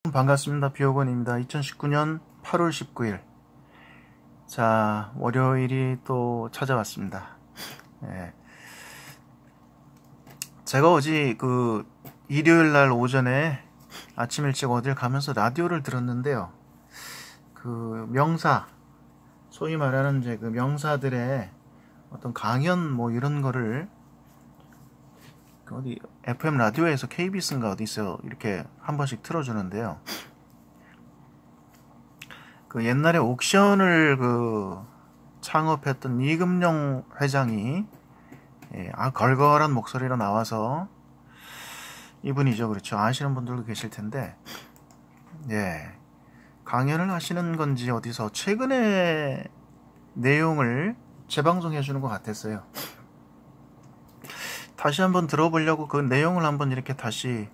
반갑습니다. 비오건입니다. 2019년 8월 19일. 자, 월요일이 또 찾아왔습니다. 예. 제가 어제 일요일 날 오전에 아침 일찍 어딜 가면서 라디오를 들었는데요. 명사, 소위 말하는 이제 명사들의 어떤 강연 이런 거를 어디 FM 라디오에서 KBS인가 어디서 이렇게 한 번씩 틀어주는데요. 옛날에 옥션을 창업했던 이금용 회장이 걸걸한 목소리로 나와서, 이분이죠, 그렇죠. 아시는 분들도 계실 텐데, 강연을 하시는 건지 어디서 최근에 내용을 재방송해 주는 것 같았어요. 다시 한번 들어보려고 그 내용을 한번 이렇게 다시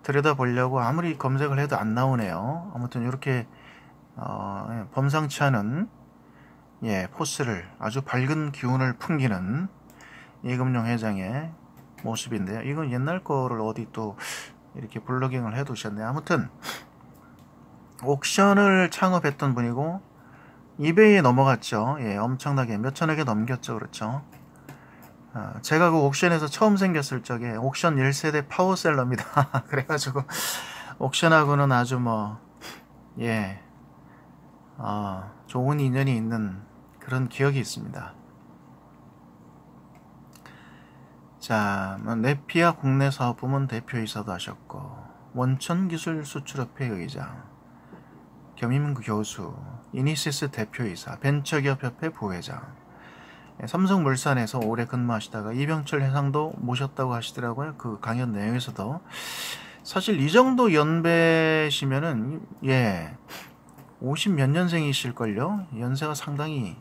들여다보려고 아무리 검색을 해도 안 나오네요. 아무튼 이렇게 범상치 않은 포스를, 아주 밝은 기운을 풍기는 이금용 회장의 모습인데요. 이건 옛날 거를 어디 또 이렇게 블로깅을 해두셨네요. 아무튼 옥션을 창업했던 분이고 이베이에 넘어갔죠. 엄청나게 몇천억에 넘겼죠. 그렇죠. 제가 옥션에서 처음 생겼을 적에 옥션 1세대 파워셀러입니다. 그래가지고 옥션하고는 아주 좋은 인연이 있는 그런 기억이 있습니다. 자, 네피아 국내 사업부문 대표이사도 하셨고, 원천기술수출협회 의장, 겸임 교수, 이니시스 대표이사, 벤처기업협회 부회장, 삼성물산에서 오래 근무하시다가 이병철 회장도 모셨다고 하시더라고요. 그 강연 내용에서도. 사실 이 정도 연배시면은 50 몇 년생이실걸요. 연세가 상당히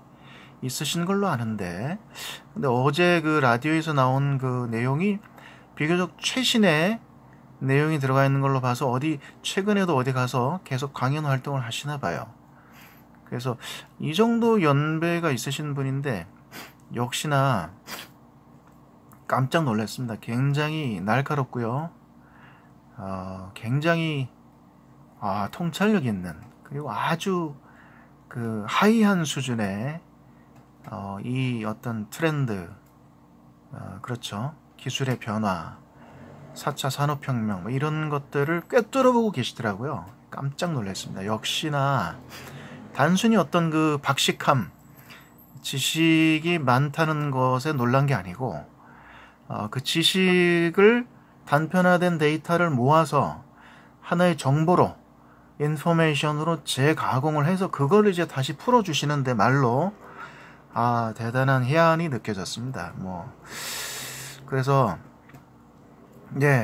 있으신 걸로 아는데, 근데 어제 라디오에서 나온 내용이 비교적 최신의 내용이 들어가 있는 걸로 봐서 최근에도 어디 가서 계속 강연 활동을 하시나 봐요. 그래서 이 정도 연배가 있으신 분인데 역시나 깜짝 놀랐습니다. 굉장히 날카롭고요. 굉장히 통찰력 있는, 그리고 아주 하이한 수준의 이 어떤 트렌드, 그렇죠. 기술의 변화, 4차 산업혁명 이런 것들을 꿰뚫어보고 계시더라고요. 깜짝 놀랐습니다. 역시나 단순히 어떤 박식함, 지식이 많다는 것에 놀란 게 아니고, 그 지식을 단편화된 데이터를 모아서 하나의 정보로, 인포메이션으로 재가공을 해서 그걸 이제 다시 풀어주시는데 말로 대단한 해안이 느껴졌습니다. 그래서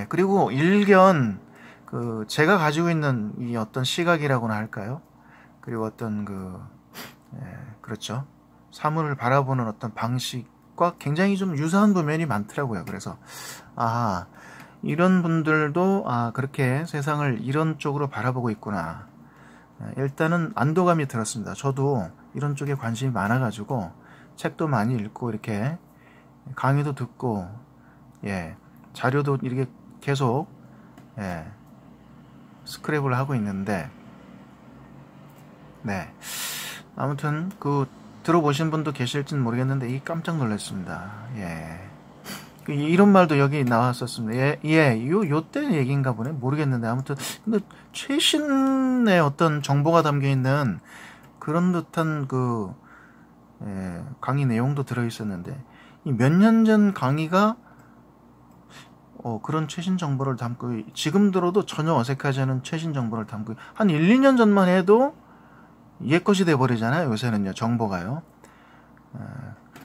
그리고 일견 제가 가지고 있는 이 어떤 시각이라고나 할까요? 그리고 어떤 그렇죠. 사물을 바라보는 어떤 방식과 굉장히 좀 유사한 부면이 많더라고요. 그래서 이런 분들도 그렇게 세상을 이런 쪽으로 바라보고 있구나. 일단은 안도감이 들었습니다. 저도 이런 쪽에 관심이 많아가지고 책도 많이 읽고 이렇게 강의도 듣고 자료도 이렇게 계속 스크랩을 하고 있는데, 아무튼 들어보신 분도 계실지는 모르겠는데 이 깜짝 놀랐습니다. 이런 말도 여기 나왔었습니다. 요때 얘기인가 보네. 모르겠는데 아무튼 근데 최신의 어떤 정보가 담겨 있는 그런 듯한 강의 내용도 들어 있었는데, 이 몇 년 전 강의가 그런 최신 정보를 담고, 지금 들어도 전혀 어색하지 않은 최신 정보를 담고, 한 1, 2년 전만 해도 옛것이 돼버리잖아요. 요새는요, 정보가요.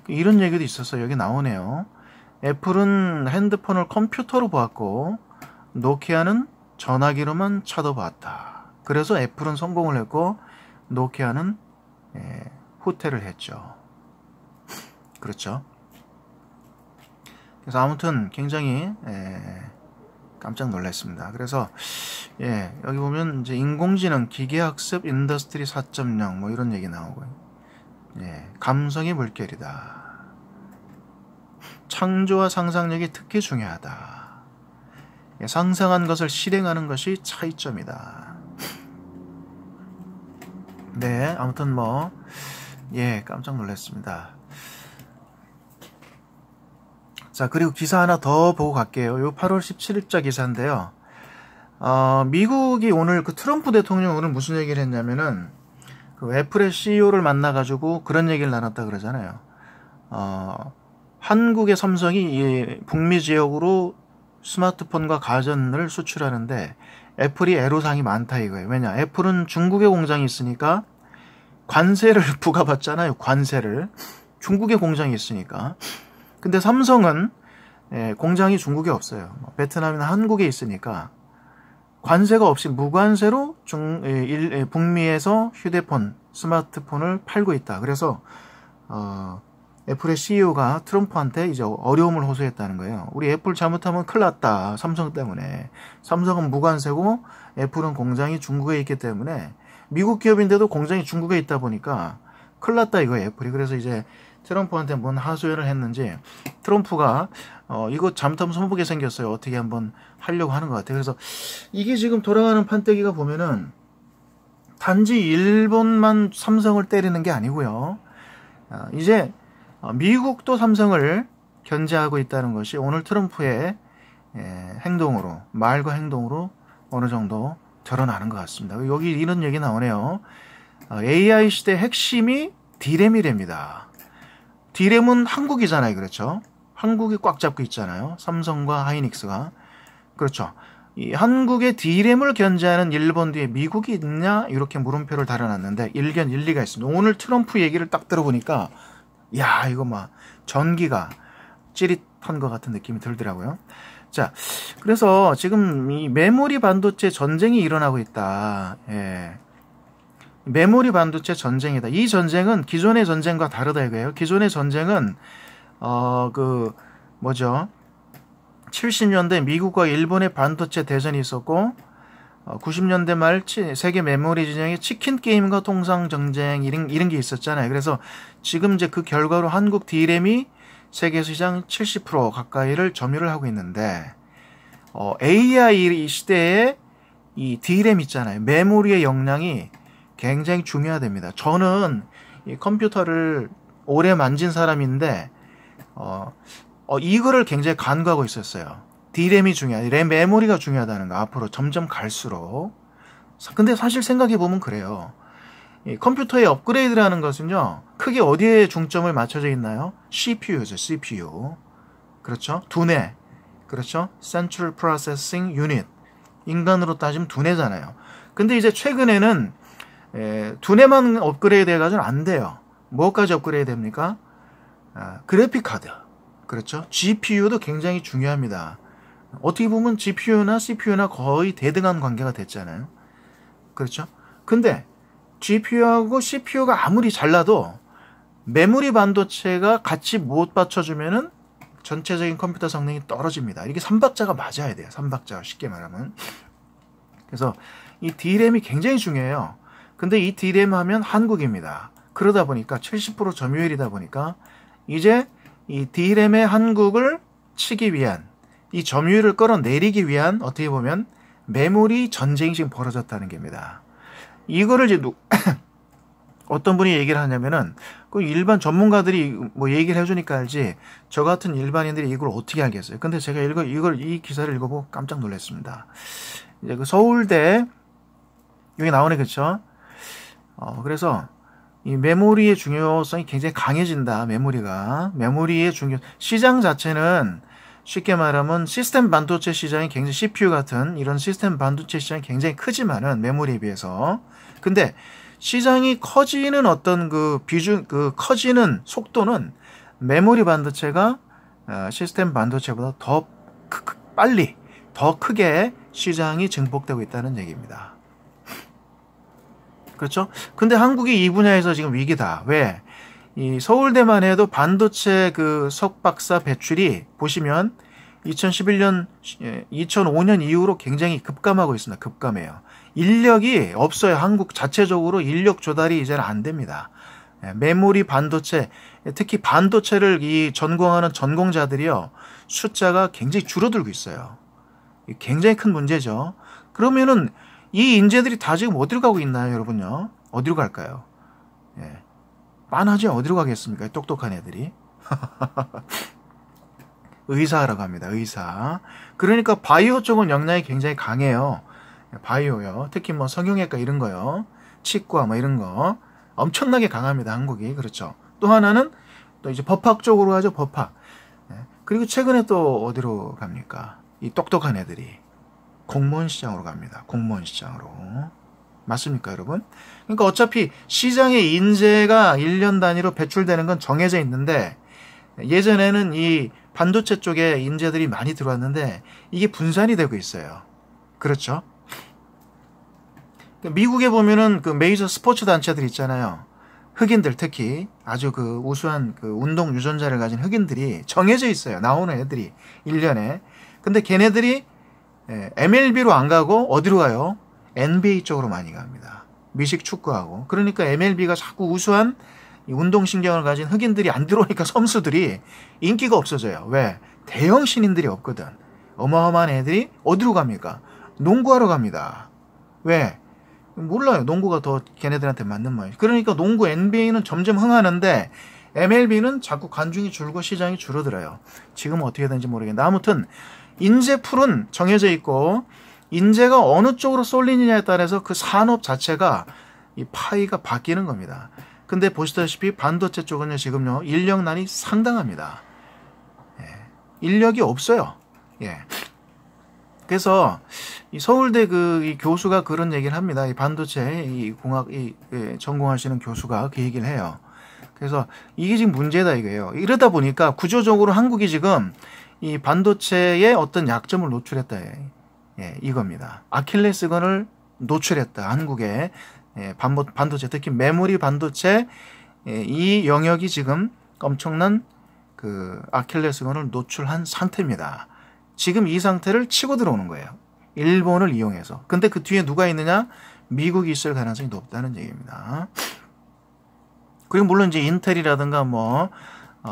이런 얘기도 있었어요. 여기 나오네요. 애플은 핸드폰을 컴퓨터로 보았고 노키아는 전화기로만 쳐다보았다. 그래서 애플은 성공을 했고 노키아는 후퇴를 했죠. 그렇죠. 그래서 아무튼 굉장히 깜짝 놀랐습니다. 그래서 여기 보면 이제 인공지능, 기계학습, 인더스트리 4.0 이런 얘기 나오고요. 감성이 물결이다. 창조와 상상력이 특히 중요하다. 상상한 것을 실행하는 것이 차이점이다. 네, 아무튼 뭐, 예, 깜짝 놀랐습니다. 자, 그리고 기사 하나 더 보고 갈게요. 요 8월 17일자 기사인데요. 미국이 오늘 그 트럼프 대통령 오늘 무슨 얘기를 했냐면은 그 애플의 CEO를 만나가지고 그런 얘기를 나눴다 그러잖아요. 한국의 삼성이 북미 지역으로 스마트폰과 가전을 수출하는데 애플이 애로사항이 많다 이거예요. 왜냐? 애플은 중국에 공장이 있으니까 관세를 부과받잖아요. 관세를. 중국에 공장이 있으니까. 근데 삼성은 공장이 중국에 없어요. 베트남이나 한국에 있으니까 관세가 없이 무관세로 북미에서 휴대폰, 스마트폰을 팔고 있다. 그래서 애플의 CEO가 트럼프한테 이제 어려움을 호소했다는 거예요. 우리 애플 잘못하면 큰일 났다. 삼성 때문에. 삼성은 무관세고 애플은 공장이 중국에 있기 때문에 미국 기업인데도 공장이 중국에 있다 보니까 큰일 났다 이거예요. 애플이. 그래서 이제 트럼프한테 뭔 하소연을 했는지 트럼프가 이거 잘못하면 손보게 생겼어요. 어떻게 한번 하려고 하는 것 같아요. 그래서 이게 지금 돌아가는 판때기가 보면은 단지 일본만 삼성을 때리는 게 아니고요. 이제 미국도 삼성을 견제하고 있다는 것이 오늘 트럼프의 행동으로, 말과 행동으로 어느 정도 드러나는 것 같습니다. 여기 이런 얘기 나오네요. AI 시대 핵심이 D램이랍니다. D램은 한국이잖아요. 그렇죠? 한국이 꽉 잡고 있잖아요. 삼성과 하이닉스가. 그렇죠. 이 한국의 D램을 견제하는 일본 뒤에 미국이 있냐? 이렇게 물음표를 달아놨는데 일견 일리가 있습니다. 오늘 트럼프 얘기를 딱 들어보니까 야, 이거 막 전기가 찌릿한 것 같은 느낌이 들더라고요. 자, 그래서 지금 이 메모리 반도체 전쟁이 일어나고 있다. 예. 메모리 반도체 전쟁이다. 이 전쟁은 기존의 전쟁과 다르다 이거예요. 기존의 전쟁은 뭐죠? 70년대 미국과 일본의 반도체 대전이 있었고 90년대 말 세계 메모리 진영의 치킨 게임과 통상 전쟁 이런 게 있었잖아요. 그래서 지금 이제 그 결과로 한국 D램이 세계 시장 70% 가까이를 점유를 하고 있는데 AI 시대에 이 D램 있잖아요. 메모리의 역량이 굉장히 중요하답니다. 저는 이 컴퓨터를 오래 만진 사람인데 이거를 굉장히 간과하고 있었어요. D램이 중요하다. 램 메모리가 중요하다는 거. 앞으로 점점 갈수록. 근데 사실 생각해 보면 그래요. 이 컴퓨터의 업그레이드라는 것은요. 크게 어디에 중점을 맞춰져 있나요? CPU죠. CPU. 그렇죠? 두뇌. 그렇죠? Central Processing Unit. 인간으로 따지면 두뇌잖아요. 근데 이제 최근에는 두뇌만 업그레이드 해가지고는 안 돼요. 뭐까지 업그레이드 됩니까? 그래픽 카드. 그렇죠? GPU도 굉장히 중요합니다. 어떻게 보면 GPU나 CPU나 거의 대등한 관계가 됐잖아요. 그렇죠? 근데 GPU하고 CPU가 아무리 잘나도 메모리 반도체가 같이 못 받쳐주면은 전체적인 컴퓨터 성능이 떨어집니다. 이게 삼박자가 맞아야 돼요. 삼박자가 쉽게 말하면. 그래서 이 D램이 굉장히 중요해요. 근데 이 D램 하면 한국입니다. 그러다 보니까 70% 점유율이다 보니까 이제 이 D램의 한국을 치기 위한 이 점유율을 끌어내리기 위한 어떻게 보면 메모리 전쟁이 지금 벌어졌다는 겁니다. 이거를 이제 어떤 분이 얘기를 하냐면은 그 일반 전문가들이 뭐 얘기를 해주니까 알지 저 같은 일반인들이 이걸 어떻게 알겠어요. 근데 제가 이 기사를 읽어보고 깜짝 놀랐습니다. 이제 그 서울대 여기 나오네. 그렇죠? 그래서 이 메모리의 중요성이 굉장히 강해진다. 메모리의 시장 자체는 쉽게 말하면 시스템 반도체 시장이 굉장히 CPU 같은 이런 시스템 반도체 시장이 굉장히 크지만은 메모리에 비해서 근데 시장이 커지는 어떤 커지는 속도는 메모리 반도체가 시스템 반도체보다 더 빨리 더 크게 시장이 증폭되고 있다는 얘기입니다. 그렇죠? 근데 한국이 이 분야에서 지금 위기다. 왜? 이 서울대만 해도 반도체 그 석박사 배출이 보시면 2011년, 2005년 이후로 굉장히 급감하고 있습니다. 급감해요. 인력이 없어요. 한국 자체적으로 인력 조달이 이제는 안 됩니다. 메모리 반도체, 특히 반도체를 전공하는 전공자들이요. 숫자가 굉장히 줄어들고 있어요. 굉장히 큰 문제죠. 그러면은 이 인재들이 다 지금 어디로 가고 있나요, 여러분요? 어디로 갈까요? 예. 빤하지 어디로 가겠습니까? 똑똑한 애들이. 의사하러 갑니다. 의사. 그러니까 바이오 쪽은 역량이 굉장히 강해요. 바이오요. 특히 뭐 성형외과 이런 거요. 치과 뭐 이런 거. 엄청나게 강합니다. 한국이. 그렇죠. 또 하나는 또 이제 법학 쪽으로 가죠. 법학. 그리고 최근에 또 어디로 갑니까? 이 똑똑한 애들이 공무원 시장으로 갑니다. 공무원 시장으로. 맞습니까, 여러분? 그러니까 어차피 시장에 인재가 1년 단위로 배출되는 건 정해져 있는데 예전에는 이 반도체 쪽에 인재들이 많이 들어왔는데 이게 분산이 되고 있어요. 그렇죠? 미국에 보면은 그 메이저 스포츠 단체들 있잖아요. 흑인들 특히 아주 그 우수한 그 운동 유전자를 가진 흑인들이 정해져 있어요. 나오는 애들이 1년에. 근데 걔네들이 MLB로 안 가고 어디로 가요? NBA 쪽으로 많이 갑니다. 미식 축구하고. 그러니까 MLB가 자꾸 우수한 운동신경을 가진 흑인들이 안 들어오니까 선수들이 인기가 없어져요. 왜? 대형 신인들이 없거든. 어마어마한 애들이 어디로 갑니까? 농구하러 갑니다. 왜? 몰라요. 농구가 더 걔네들한테 맞는 말이에요. 그러니까 농구 NBA는 점점 흥하는데 MLB는 자꾸 관중이 줄고 시장이 줄어들어요. 지금 어떻게 되는지 모르겠는데 아무튼 인재 풀은 정해져 있고 인재가 어느 쪽으로 쏠리느냐에 따라서 그 산업 자체가 이 파이가 바뀌는 겁니다. 근데 보시다시피 반도체 쪽은요 지금요 인력난이 상당합니다. 예, 인력이 없어요. 예. 그래서 이 서울대 이 교수가 그런 얘기를 합니다. 이 반도체 이 공학 전공하시는 교수가 그 얘기를 해요. 그래서 이게 지금 문제다 이거예요. 이러다 보니까 구조적으로 한국이 지금 이 반도체의 어떤 약점을 노출했다. 예, 이겁니다. 아킬레스건을 노출했다. 한국의 반도체 특히 메모리 반도체 이 영역이 지금 엄청난 그 아킬레스건을 노출한 상태입니다. 지금 이 상태를 치고 들어오는 거예요. 일본을 이용해서. 근데 그 뒤에 누가 있느냐? 미국이 있을 가능성이 높다는 얘기입니다. 그리고 물론 이제 인텔이라든가 뭐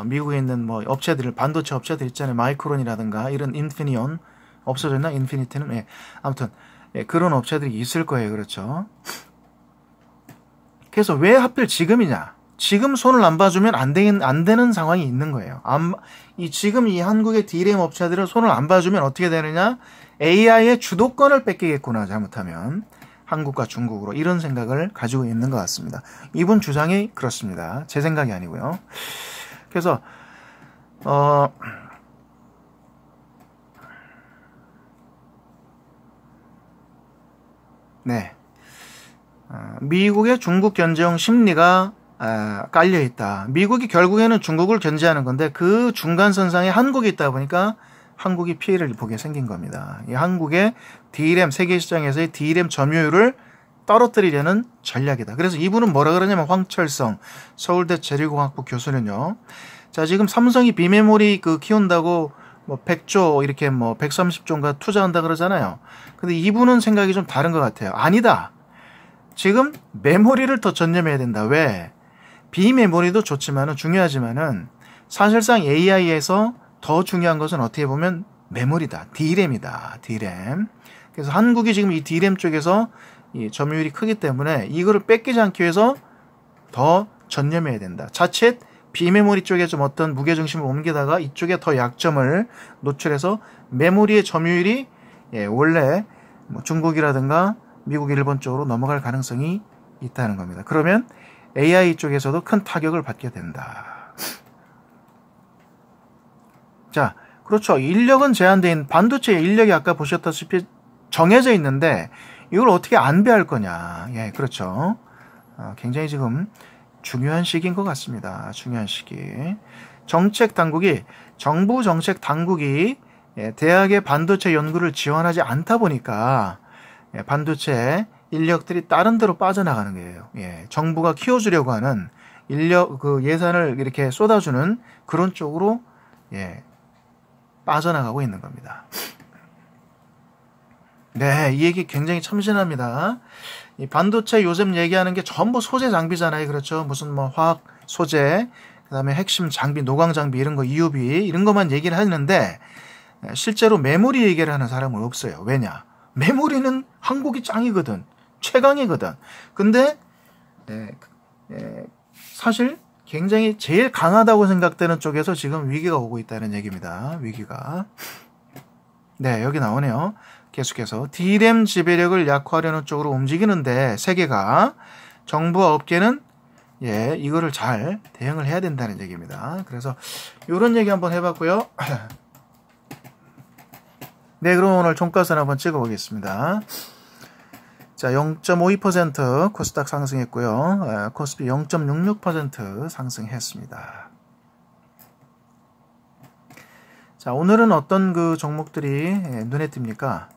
미국에 있는 뭐 업체들 반도체 업체들 있잖아요. 마이크론이라든가 이런 인피니온 없어졌나? 인피니티는 예. 아무튼 예, 그런 업체들이 있을 거예요. 그렇죠? 그래서 왜 하필 지금이냐? 지금 손을 안 봐주면 안 되는 상황이 있는 거예요. 지금 이 한국의 D램 업체들은 손을 안 봐주면 어떻게 되느냐? AI의 주도권을 뺏기겠구나, 잘못하면. 한국과 중국으로 이런 생각을 가지고 있는 것 같습니다. 이분 주장이 그렇습니다. 제 생각이 아니고요. 그래서 네. 미국의 중국 견제형 심리가 깔려 있다. 미국이 결국에는 중국을 견제하는 건데 그 중간선상에 한국이 있다 보니까 한국이 피해를 보게 생긴 겁니다. 이 한국의 D램 세계 시장에서의 D램 점유율을 떨어뜨리려는 전략이다. 그래서 이분은 뭐라 그러냐면 황철성 서울대 재료공학부 교수는요. 자, 지금 삼성이 비메모리 키운다고 뭐 100조 이렇게 뭐 130조인가 투자한다 그러잖아요. 근데 이분은 생각이 좀 다른 것 같아요. 아니다. 지금 메모리를 더 전념해야 된다. 왜? 비메모리도 좋지만은 중요하지만은 사실상 AI에서 더 중요한 것은 어떻게 보면 메모리다. D램이다. D램. 그래서 한국이 지금 이 D램 쪽에서 이 점유율이 크기 때문에 이거를 뺏기지 않기 위해서 더 전념해야 된다. 자칫 비메모리 쪽에 좀 어떤 무게중심을 옮기다가 이쪽에 더 약점을 노출해서 메모리의 점유율이 원래 뭐 중국이라든가 미국, 일본 쪽으로 넘어갈 가능성이 있다는 겁니다. 그러면 AI 쪽에서도 큰 타격을 받게 된다. 자, 그렇죠. 인력은 제한되어 있는 반도체 인력이 아까 보셨다시피 정해져 있는데 이걸 어떻게 안배할 거냐. 예, 그렇죠. 굉장히 지금 중요한 시기인 것 같습니다. 중요한 시기. 정부 정책 당국이 대학의 반도체 연구를 지원하지 않다 보니까 반도체 인력들이 다른 데로 빠져나가는 거예요. 예, 정부가 키워주려고 하는 인력 예산을 이렇게 쏟아주는 그런 쪽으로 빠져나가고 있는 겁니다. 네, 이 얘기 굉장히 참신합니다. 이 반도체 요즘 얘기하는 게 전부 소재 장비잖아요. 그렇죠? 무슨 뭐 화학 소재, 그다음에 핵심 장비, 노광 장비 이런 거, EUV 이런 것만 얘기를 하는데 실제로 메모리 얘기를 하는 사람은 없어요. 왜냐? 메모리는 한국이 짱이거든. 최강이거든. 근데 사실 굉장히 제일 강하다고 생각되는 쪽에서 지금 위기가 오고 있다는 얘기입니다. 위기가. 네, 여기 나오네요. 계속해서 D램 지배력을 약화하려는 쪽으로 움직이는데 세계가, 정부와 업계는 이거를 잘 대응을 해야 된다는 얘기입니다. 그래서 이런 얘기 한번 해봤고요. 네, 그럼 오늘 종가선 한번 찍어보겠습니다. 자, 0.52% 코스닥 상승했고요. 코스피 0.66% 상승했습니다. 자, 오늘은 어떤 그 종목들이 눈에 띕니까?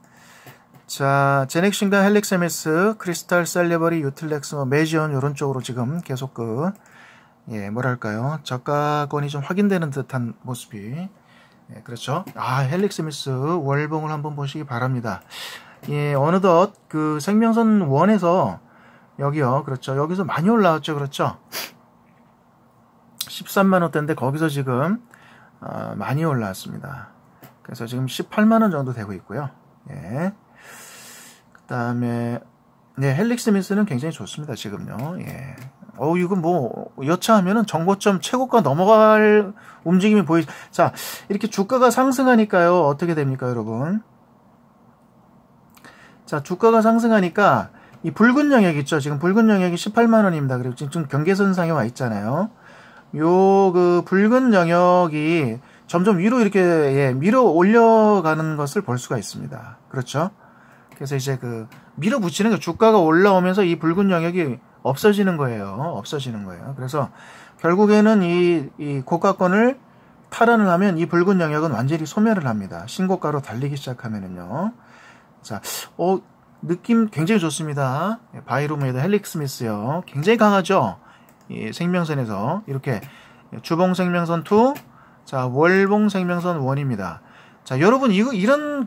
자, 제넥신과 헬릭스MS, 크리스탈, 셀레버리, 유틸렉스, 메지온 이런 쪽으로 지금 계속 뭐랄까요? 저가권이 좀 확인되는 듯한 모습이. 그렇죠. 헬릭스미스 월봉을 한번 보시기 바랍니다. 어느덧 그 생명선 원에서 여기요. 그렇죠. 여기서 많이 올라왔죠. 그렇죠. 13만원대인데 거기서 지금 많이 올라왔습니다. 그래서 지금 18만원 정도 되고 있고요. 그 다음에 헬릭스미스는 굉장히 좋습니다. 지금요. 이거 뭐 여차하면은 정고점 최고가 넘어갈 움직임이 자, 이렇게 주가가 상승하니까요. 어떻게 됩니까, 여러분? 자, 주가가 상승하니까 이 붉은 영역 있죠. 지금 붉은 영역이 18만 원입니다. 그리고 지금 경계선상에 와 있잖아요. 그 붉은 영역이 점점 위로 이렇게 밀어 올려가는 것을 볼 수가 있습니다. 그렇죠? 그래서 이제 밀어붙이는 게 주가가 올라오면서 이 붉은 영역이 없어지는 거예요. 그래서 결국에는 이 고가권을 탈환을 하면 이 붉은 영역은 완전히 소멸을 합니다. 신고가로 달리기 시작하면은요. 자, 느낌 굉장히 좋습니다. 바이로메이드 헬릭스미스요. 굉장히 강하죠. 이 생명선에서 이렇게 주봉 생명선 2, 자, 월봉 생명선 1입니다. 자, 여러분 이런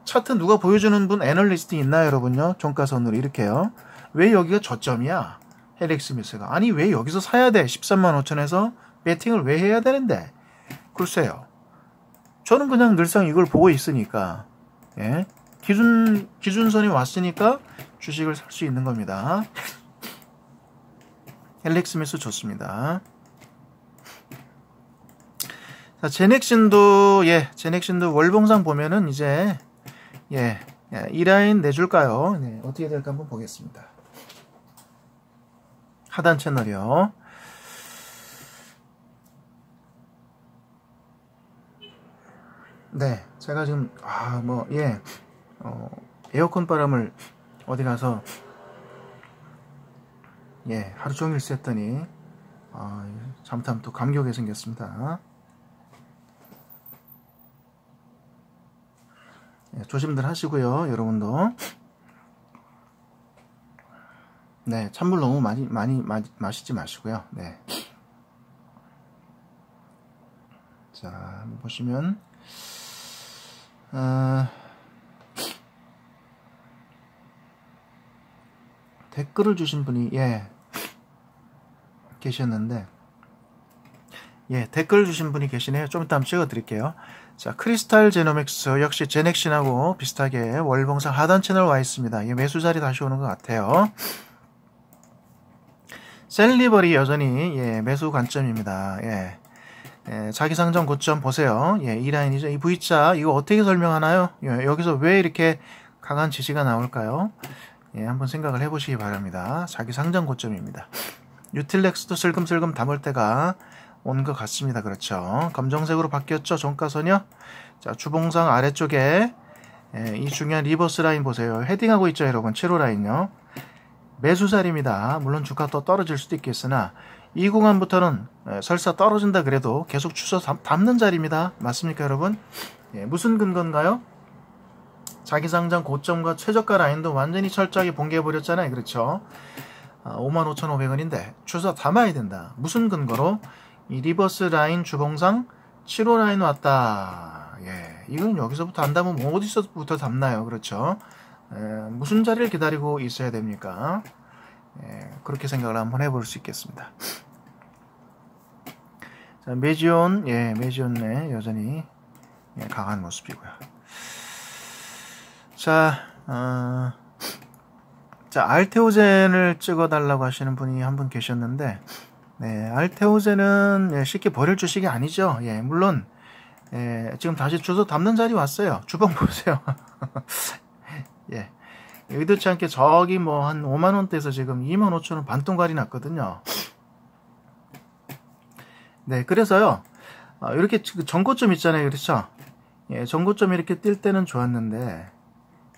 차트 누가 보여주는 분 애널리스트 있나요, 여러분요? 종가선으로 이렇게요. 왜 여기가 저점이야? 헬릭스미스가. 아니, 왜 여기서 사야 돼? 13만 5천에서 배팅을 왜 해야 되는데? 글쎄요. 저는 그냥 늘상 이걸 보고 있으니까, 기준선이 왔으니까 주식을 살 수 있는 겁니다. 헬릭스미스 좋습니다. 자, 제넥신도 월봉상 보면은 이제, 이 라인 내줄까요? 어떻게 될까 한번 보겠습니다. 하단 채널이요. 네, 제가 지금 에어컨 바람을 어디 가서 하루 종일 쐈더니 잘못하면 또 감기 오게 생겼습니다. 조심들 하시고요, 여러분도. 네, 찬물 너무 많이 마시지 마시고요. 네. 자, 한번 보시면 댓글을 주신 분이 계셨는데 댓글 주신 분이 계시네요. 좀 이따 한번 찍어 드릴게요. 자, 크리스탈 제노믹스 역시 제넥신하고 비슷하게 월봉상 하단 채널 와 있습니다. 매수 자리 다시 오는 것 같아요. 셀리버리 여전히 매수 관점입니다. 자기 상장 고점 보세요. 이 라인이죠. 이 V자 이거 어떻게 설명하나요? 여기서 왜 이렇게 강한 지지가 나올까요? 한번 생각을 해보시기 바랍니다. 자기 상장 고점입니다. 유틸렉스도 슬금슬금 담을 때가 온 것 같습니다. 그렇죠. 검정색으로 바뀌었죠. 종가선이요. 자, 주봉상 아래쪽에 이 중요한 리버스 라인 보세요. 헤딩하고 있죠, 여러분. 7호 라인요. 매수 자리입니다. 물론 주가 또 떨어질 수도 있겠으나 이 구간부터는 설사 떨어진다 그래도 계속 추서 담는 자리입니다. 맞습니까, 여러분? 무슨 근거인가요? 자기 상장 고점과 최저가 라인도 완전히 철저하게 봉개해버렸잖아요. 그렇죠? 55,500원인데 추서 담아야 된다. 무슨 근거로? 이 리버스 라인 주봉상 7호 라인 왔다. 이건 여기서부터 안다면 어디서부터 담나요? 그렇죠? 무슨 자리를 기다리고 있어야 됩니까? 그렇게 생각을 한번 해볼 수 있겠습니다. 자, 메지온, 메지온 여전히 강한 모습이고요. 자, 자, 알테오젠을 찍어달라고 하시는 분이 한 분 계셨는데, 네, 알테오젠은 예, 쉽게 버릴 주식이 아니죠. 예, 물론 예, 지금 다시 주소 담는 자리 왔어요. 주봉 보세요. 예, 의도치 않게 저기 뭐 한 5만 원대에서 지금 2만 5천 원 반동갈이 났거든요. 네, 그래서요. 이렇게 전고점 있잖아요, 그렇죠? 예, 전고점 이렇게 뛸 때는 좋았는데,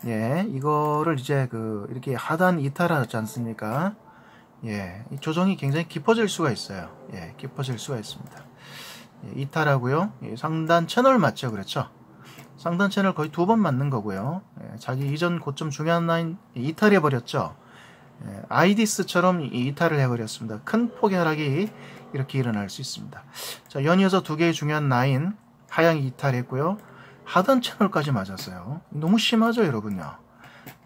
예, 이거를 이제 이렇게 하단 이탈하지 않습니까? 예, 이 조정이 굉장히 깊어질 수가 있어요. 예, 깊어질 수가 있습니다. 예, 이탈하고요. 예, 상단 채널 맞죠, 그렇죠? 상단 채널 거의 2번 맞는 거고요. 예, 자기 이전 고점 중요한 라인 이탈해 버렸죠. 예, 아이디스처럼 이탈을 해버렸습니다. 큰 폭의 하락이 이렇게 일어날 수 있습니다. 자, 연이어서 2개의 중요한 라인 하향 이탈했고요. 하단 채널까지 맞았어요. 너무 심하죠, 여러분요.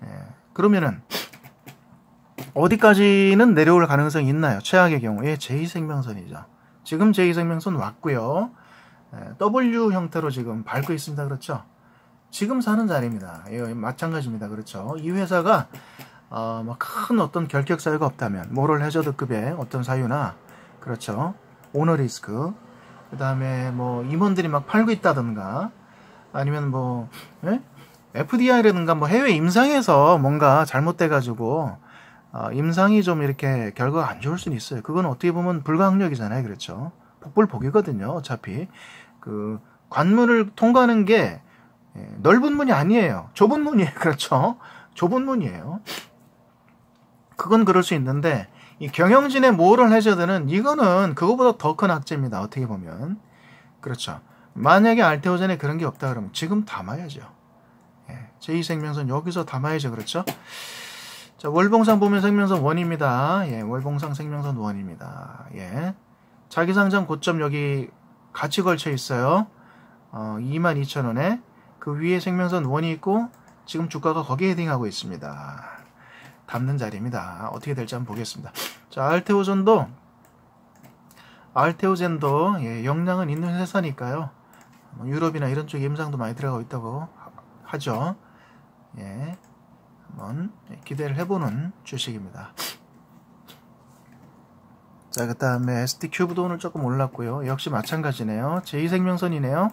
예, 그러면은 어디까지는 내려올 가능성이 있나요? 최악의 경우에 제2생명선이죠. 지금 제2생명선 왔고요. 예, W 형태로 지금 밟고 있습니다. 그렇죠? 지금 사는 자리입니다. 예, 마찬가지입니다. 그렇죠? 이 회사가 뭐 큰 어떤 결격 사유가 없다면 모럴 해저드급의 어떤 사유나 그렇죠? 오너 리스크 그 다음에 뭐 임원들이 막 팔고 있다든가 아니면 뭐 예? FDI라든가 뭐 해외 임상에서 뭔가 잘못돼가지고 임상이 좀 이렇게 결과가 안 좋을 수는 있어요. 그건 어떻게 보면 불가항력이잖아요. 그렇죠? 복불복이거든요. 어차피 관문을 통과하는 게 넓은 문이 아니에요. 좁은 문이에요. 그렇죠? 좁은 문이에요. 그건 그럴 수 있는데 이 경영진의 모럴 해저드는 이거는 그거보다 더 큰 악재입니다. 어떻게 보면 그렇죠. 만약에 알테오젠에 그런 게 없다 그러면 지금 담아야죠. 예, 제2생명선 여기서 담아야죠. 그렇죠? 자, 월봉상 보면 생명선 원입니다. 예, 월봉상 생명선 원입니다. 예, 자기상장 고점 여기 같이 걸쳐 있어요. 22,000원에 그 위에 생명선 원이 있고 지금 주가가 거기에 헤딩하고 있습니다. 담는 자리입니다. 어떻게 될지 한번 보겠습니다. 자, 알테오젠도 예, 역량은 있는 회사니까요. 유럽이나 이런 쪽에 임상도 많이 들어가고 있다고 하죠. 예, 한번 기대를 해보는 주식입니다. 자, 그 다음에 ST큐브도 오늘 조금 올랐고요. 역시 마찬가지네요. 제2생명선이네요.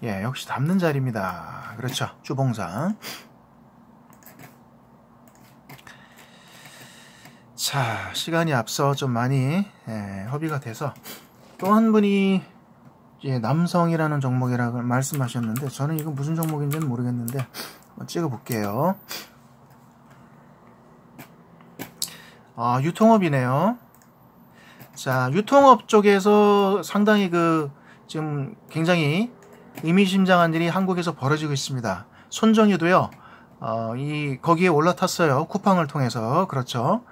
예, 역시 담는 자리입니다. 그렇죠. 주봉상. 자, 시간이 앞서 좀 많이 허비가 돼서 또 한 분이 남성이라는 종목이라고 말씀하셨는데 저는 이거 무슨 종목인지는 모르겠는데 한번 찍어볼게요. 유통업이네요. 자, 유통업 쪽에서 상당히 지금 굉장히 의미심장한 일이 한국에서 벌어지고 있습니다. 손정유도요, 거기에 올라탔어요. 쿠팡을 통해서. 그렇죠.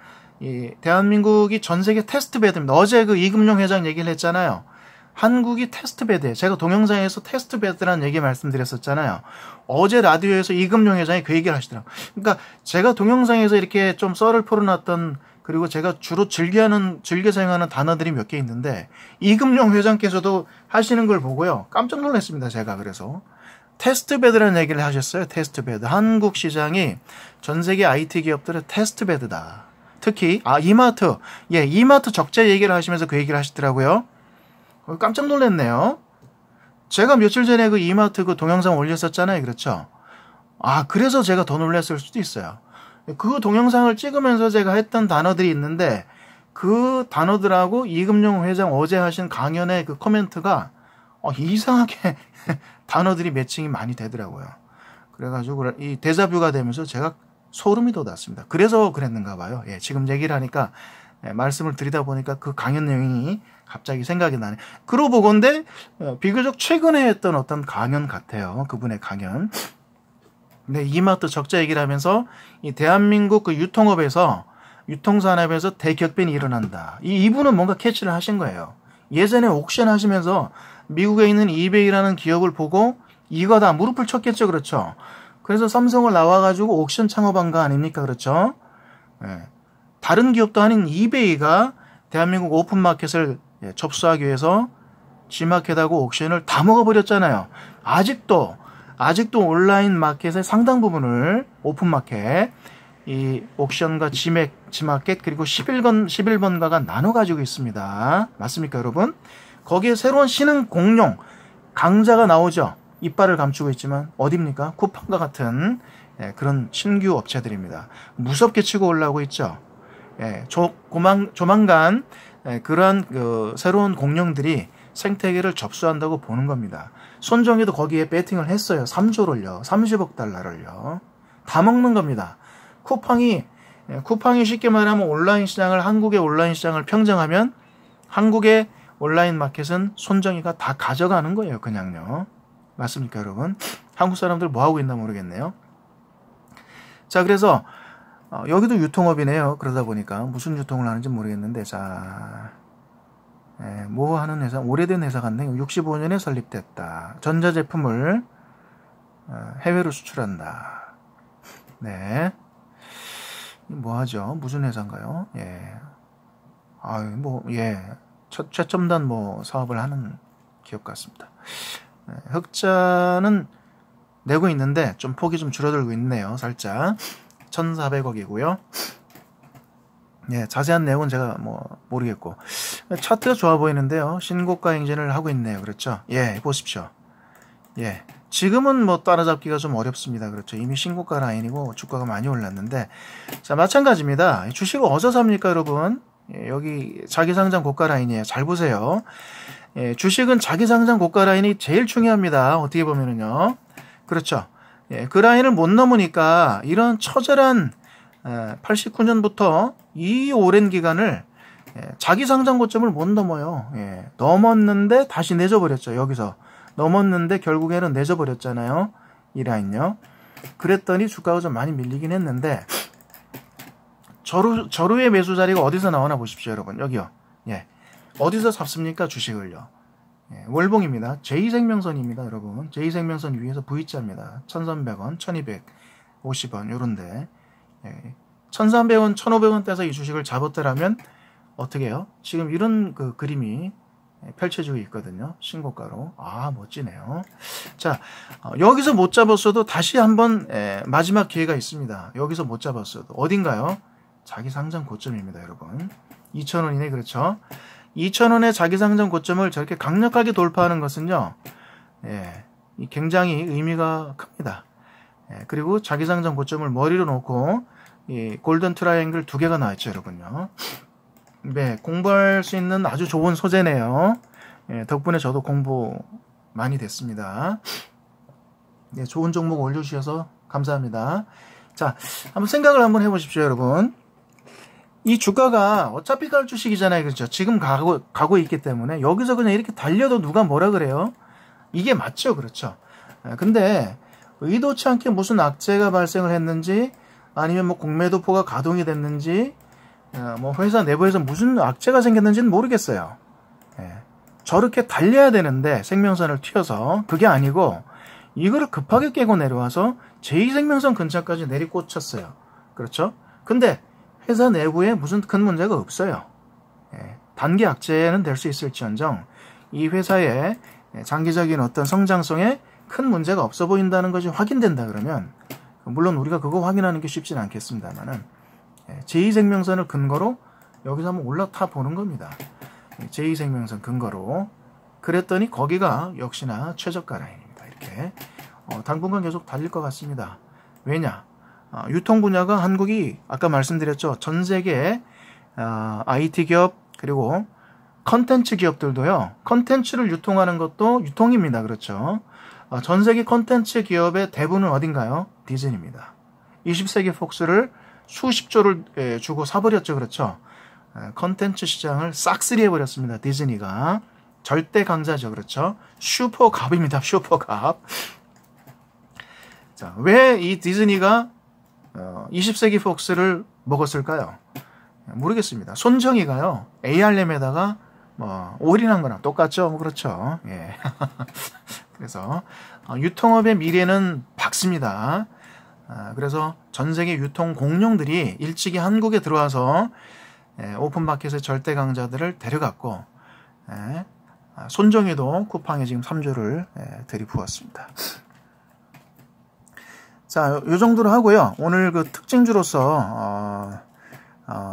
대한민국이 전 세계 테스트베드입니다. 어제 이금용 회장 얘기를 했잖아요. 한국이 테스트베드예요. 제가 동영상에서 테스트베드라는 얘기 말씀드렸었잖아요. 어제 라디오에서 이금용 회장이 그 얘기를 하시더라고요. 그러니까 제가 동영상에서 이렇게 좀 썰을 풀어놨던 그리고 제가 주로 즐겨 사용하는 단어들이 몇 개 있는데 이금용 회장께서도 하시는 걸 보고요. 깜짝 놀랐습니다. 제가 그래서. 테스트베드라는 얘기를 하셨어요. 테스트베드. 한국 시장이 전 세계 IT 기업들의 테스트베드다. 특히 이마트. 예, 이마트 적자 얘기를 하시면서 그 얘기를 하시더라고요. 깜짝 놀랐네요. 제가 며칠 전에 이마트 동영상 올렸었잖아요. 그렇죠? 그래서 제가 더 놀랐을 수도 있어요. 그 동영상을 찍으면서 제가 했던 단어들이 있는데 그 단어들하고 이금용 회장 어제 하신 강연의 그 코멘트가 이상하게 단어들이 매칭이 많이 되더라고요. 그래가지고 이 데자뷰가 되면서 제가 소름이 돋았습니다. 그래서 그랬는가 봐요. 예, 지금 얘기를 하니까 말씀을 드리다 보니까 그 강연 내용이 갑자기 생각이 나네. 그러고 보건데 비교적 최근에 했던 어떤 강연 같아요. 그분의 강연. 근데 이마트 적자 얘기를 하면서 이 대한민국 유통업에서 유통산업에서 대격변이 일어난다. 이분은 뭔가 캐치를 하신 거예요. 예전에 옥션 하시면서 미국에 있는 이베이라는 기업을 보고 이거다 무릎을 쳤겠죠. 그렇죠. 그래서 삼성을 나와가지고 옥션 창업한 거 아닙니까? 그렇죠. 예. 다른 기업도 아닌 이베이가 대한민국 오픈마켓을 접수하기 위해서 G마켓하고 옥션을 다 먹어버렸잖아요. 아직도 온라인 마켓의 상당 부분을 오픈마켓 이 옥션과 지마켓 그리고 11번가가 나눠 가지고 있습니다. 맞습니까, 여러분? 거기에 새로운 신흥 공룡 강자가 나오죠. 이빨을 감추고 있지만 어디입니까? 쿠팡과 같은 그런 신규 업체들입니다. 무섭게 치고 올라오고 있죠. 조만간 그러한 새로운 공룡들이 생태계를 접수한다고 보는 겁니다. 손정희도 거기에 배팅을 했어요. 3조를요. 30억 달러를요. 다 먹는 겁니다. 쿠팡이 쉽게 말하면 한국의 온라인 시장을 평정하면 한국의 온라인 마켓은 손정희가 다 가져가는 거예요. 그냥요. 맞습니까, 여러분? 한국 사람들 뭐 하고 있나 모르겠네요. 자, 그래서 여기도 유통업이네요. 그러다 보니까 무슨 유통을 하는지 모르겠는데, 자, 뭐 하는 회사? 오래된 회사 같네요. 65년에 설립됐다. 전자제품을 해외로 수출한다. 네. 뭐 하죠? 무슨 회사인가요? 예. 최첨단 사업을 하는 기업 같습니다. 흑자는 내고 있는데 좀 폭이 좀 줄어들고 있네요. 살짝 1,400억이고요. 예, 자세한 내용은 제가 모르겠고 차트가 좋아 보이는데요. 신고가 행진을 하고 있네요. 그렇죠? 예, 보십시오. 예, 지금은 따라잡기가 좀 어렵습니다. 그렇죠? 이미 신고가 라인이고 주가가 많이 올랐는데, 자, 마찬가지입니다. 주식을 어디서 삽니까, 여러분? 예, 여기 자기상장 고가 라인이에요. 잘 보세요. 예, 주식은 자기상장 고가 라인이 제일 중요합니다. 어떻게 보면은요. 그렇죠. 예, 그 라인을 못 넘으니까 이런 처절한 89년부터 이 오랜 기간을 자기상장 고점을 못 넘어요. 예, 넘었는데 다시 내줘버렸죠. 여기서 넘었는데 결국에는 내줘버렸잖아요. 이 라인요. 그랬더니 주가가 좀 많이 밀리긴 했는데 저루의 매수 자리가 어디서 나오나 보십시오, 여러분. 여기요. 예, 어디서 삽습니까? 주식을요. 예, 월봉입니다. 제2생명선입니다, 여러분. 제2생명선 위에서 V자입니다. 1,300원, 1,250원 요런데 1,300원, 1,500원 떼서 이 주식을 잡았더라면 어떻게 해요? 지금 이런 그림이 펼쳐지고 있거든요. 신고가로. 멋지네요. 자, 여기서 못 잡았어도 다시 한번 마지막 기회가 있습니다. 여기서 못 잡았어도 어딘가요? 자기 상장 고점입니다, 여러분. 2,000원이네. 그렇죠? 2,000원의 자기 상장 고점을 저렇게 강력하게 돌파하는 것은요, 굉장히 의미가 큽니다. 그리고 자기 상장 고점을 머리로 놓고 이 골든 트라이앵글 2개가 나왔죠, 여러분요. 네, 공부할 수 있는 아주 좋은 소재네요. 덕분에 저도 공부 많이 됐습니다. 좋은 종목 올려주셔서 감사합니다. 자, 한번 생각을 한번 해보십시오, 여러분. 이 주가가 어차피 갈 주식이잖아요. 그렇죠? 지금 가고 있기 때문에 여기서 그냥 이렇게 달려도 누가 뭐라 그래요? 이게 맞죠? 그렇죠? 근데 의도치 않게 무슨 악재가 발생을 했는지 아니면 공매도포가 가동이 됐는지 회사 내부에서 무슨 악재가 생겼는지는 모르겠어요. 저렇게 달려야 되는데 생명선을 튀어서 그게 아니고 이거를 급하게 깨고 내려와서 제2생명선 근처까지 내리꽂혔어요. 그렇죠? 근데 회사 내부에 무슨 큰 문제가 없어요. 단기 악재는 될 수 있을지언정 이 회사의 장기적인 어떤 성장성에 큰 문제가 없어 보인다는 것이 확인된다 그러면, 물론 우리가 그거 확인하는 게 쉽지는 않겠습니다만은 제2생명선을 근거로 여기서 한번 올라타 보는 겁니다. 제2생명선 근거로. 그랬더니 거기가 역시나 최저가 라인입니다. 이렇게 당분간 계속 달릴 것 같습니다. 왜냐? 유통 분야가 한국이 아까 말씀드렸죠. 전 세계 IT 기업 그리고 컨텐츠 기업들도요. 컨텐츠를 유통하는 것도 유통입니다. 그렇죠. 전 세계 컨텐츠 기업의 대부분은 어딘가요? 디즈니입니다. 20세기 폭스를 수십 조를 주고 사버렸죠. 그렇죠. 컨텐츠 시장을 싹쓸이 해버렸습니다. 디즈니가. 절대 강자죠. 그렇죠. 슈퍼갑입니다. 슈퍼갑. 자, 왜 이 디즈니가 20세기 폭스를 먹었을까요? 모르겠습니다. 손정희가요. ARM에다가 올인한 거랑 똑같죠. 그렇죠. 예. 그래서 유통업의 미래는 밝습니다. 그래서 전 세계 유통 공룡들이 일찍이 한국에 들어와서 오픈마켓의 절대 강자들을 데려갔고, 손정희도 쿠팡에 지금 3조를 들이부었습니다. 자, 요 정도로 하고요. 오늘 그 특징주로서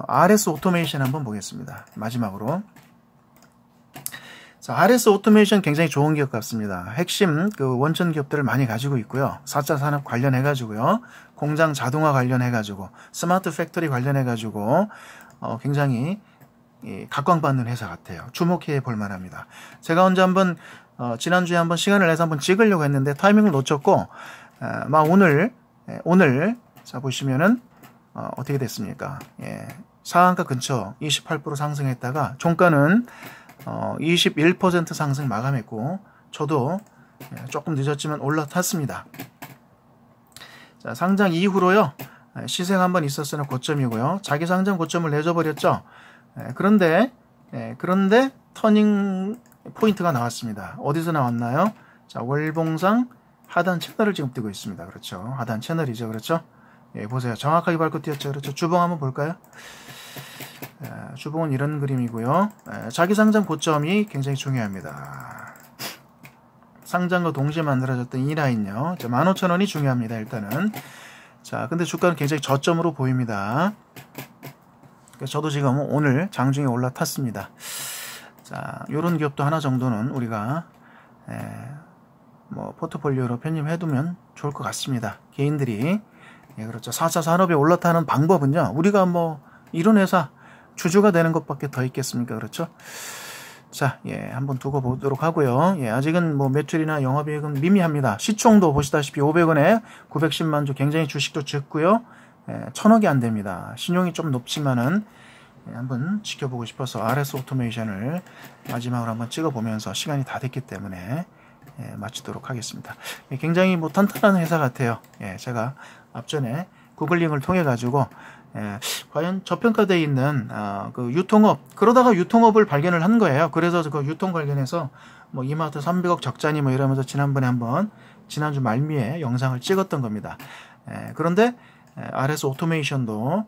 RS 오토메이션 한번 보겠습니다. 마지막으로. 자, RS 오토메이션 굉장히 좋은 기업 같습니다. 핵심 그 원천 기업들을 많이 가지고 있고요. 4차 산업 관련해 가지고요. 공장 자동화 관련해 가지고 스마트 팩토리 관련해 가지고 굉장히 각광받는 회사 같아요. 주목해 볼 만합니다. 제가 언제 한번 지난주에 한번 시간을 내서 한번 찍으려고 했는데 타이밍을 놓쳤고 오늘 자 보시면은 어떻게 됐습니까? 상한가 근처 28% 상승했다가 종가는 21% 상승 마감했고 저도 조금 늦었지만 올라탔습니다. 자, 상장 이후로요. 시세가 한번 있었으나 고점이고요. 자기 상장 고점을 내줘버렸죠. 그런데 터닝 포인트가 나왔습니다. 어디서 나왔나요? 자, 월봉상 하단 채널을 지금 뜨고 있습니다. 그렇죠. 하단 채널이죠. 그렇죠. 보세요. 정확하게 밟고 뛰었죠. 그렇죠. 주봉 한번 볼까요? 주봉은 이런 그림이고요. 자기 상장 고점이 굉장히 중요합니다. 상장과 동시에 만들어졌던 이 라인요. 15,000원이 중요합니다. 일단은. 자, 근데 주가는 굉장히 저점으로 보입니다. 그래서 저도 지금 오늘 장중에 올라탔습니다. 자, 요런 기업도 하나 정도는 우리가 포트폴리오로 편입해두면 좋을 것 같습니다. 개인들이 그렇죠. 4차 산업에 올라타는 방법은요. 우리가 이런 회사 주주가 되는 것밖에 더 있겠습니까? 그렇죠? 자, 한번 두고 보도록 하고요. 아직은 매출이나 영업이익은 미미합니다. 시총도 보시다시피 500원에 910만 주, 굉장히 주식도 적고요. 1000억이 안 됩니다. 신용이 좀 높지만은 한번 지켜보고 싶어서 RS 오토메이션을 마지막으로 한번 찍어보면서 시간이 다 됐기 때문에 마치도록 하겠습니다. 굉장히 탄탄한 회사 같아요. 제가 앞전에 구글링을 통해 가지고 과연 저평가되어 있는 그 유통업, 그러다가 유통업을 발견을 한 거예요. 그래서 그 유통 관련해서 이마트 300억 적자니 이러면서 지난주 말미에 영상을 찍었던 겁니다. 그런데 RS 오토메이션도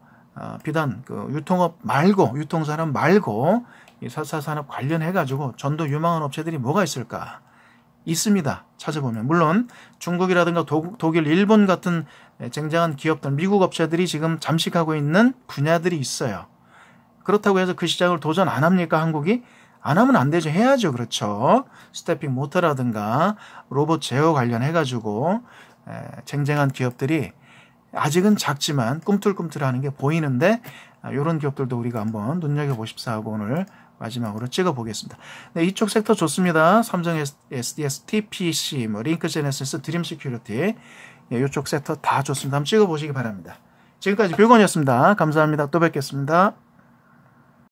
비단 그 유통업 말고, 유통산업 말고 이 4차 산업 관련해 가지고 전도 유망한 업체들이 뭐가 있을까? 있습니다. 찾아보면. 물론 중국이라든가 독일, 일본 같은 쟁쟁한 기업들, 미국 업체들이 지금 잠식하고 있는 분야들이 있어요. 그렇다고 해서 그 시장을 도전 안 합니까? 한국이? 안 하면 안 되죠. 해야죠. 그렇죠. 스태핑 모터라든가 로봇 제어 관련해가지고 쟁쟁한 기업들이 아직은 작지만 꿈틀꿈틀하는 게 보이는데 이런 기업들도 우리가 한번 눈여겨보십사 하고 오늘 마지막으로 찍어보겠습니다. 네, 이쪽 섹터 좋습니다. 삼성 SDS, TPC, 링크 제네시스, 드림 시큐리티 이쪽 섹터 다 좋습니다. 한번 찍어보시기 바랍니다. 지금까지 뷰건이었습니다. 감사합니다. 또 뵙겠습니다.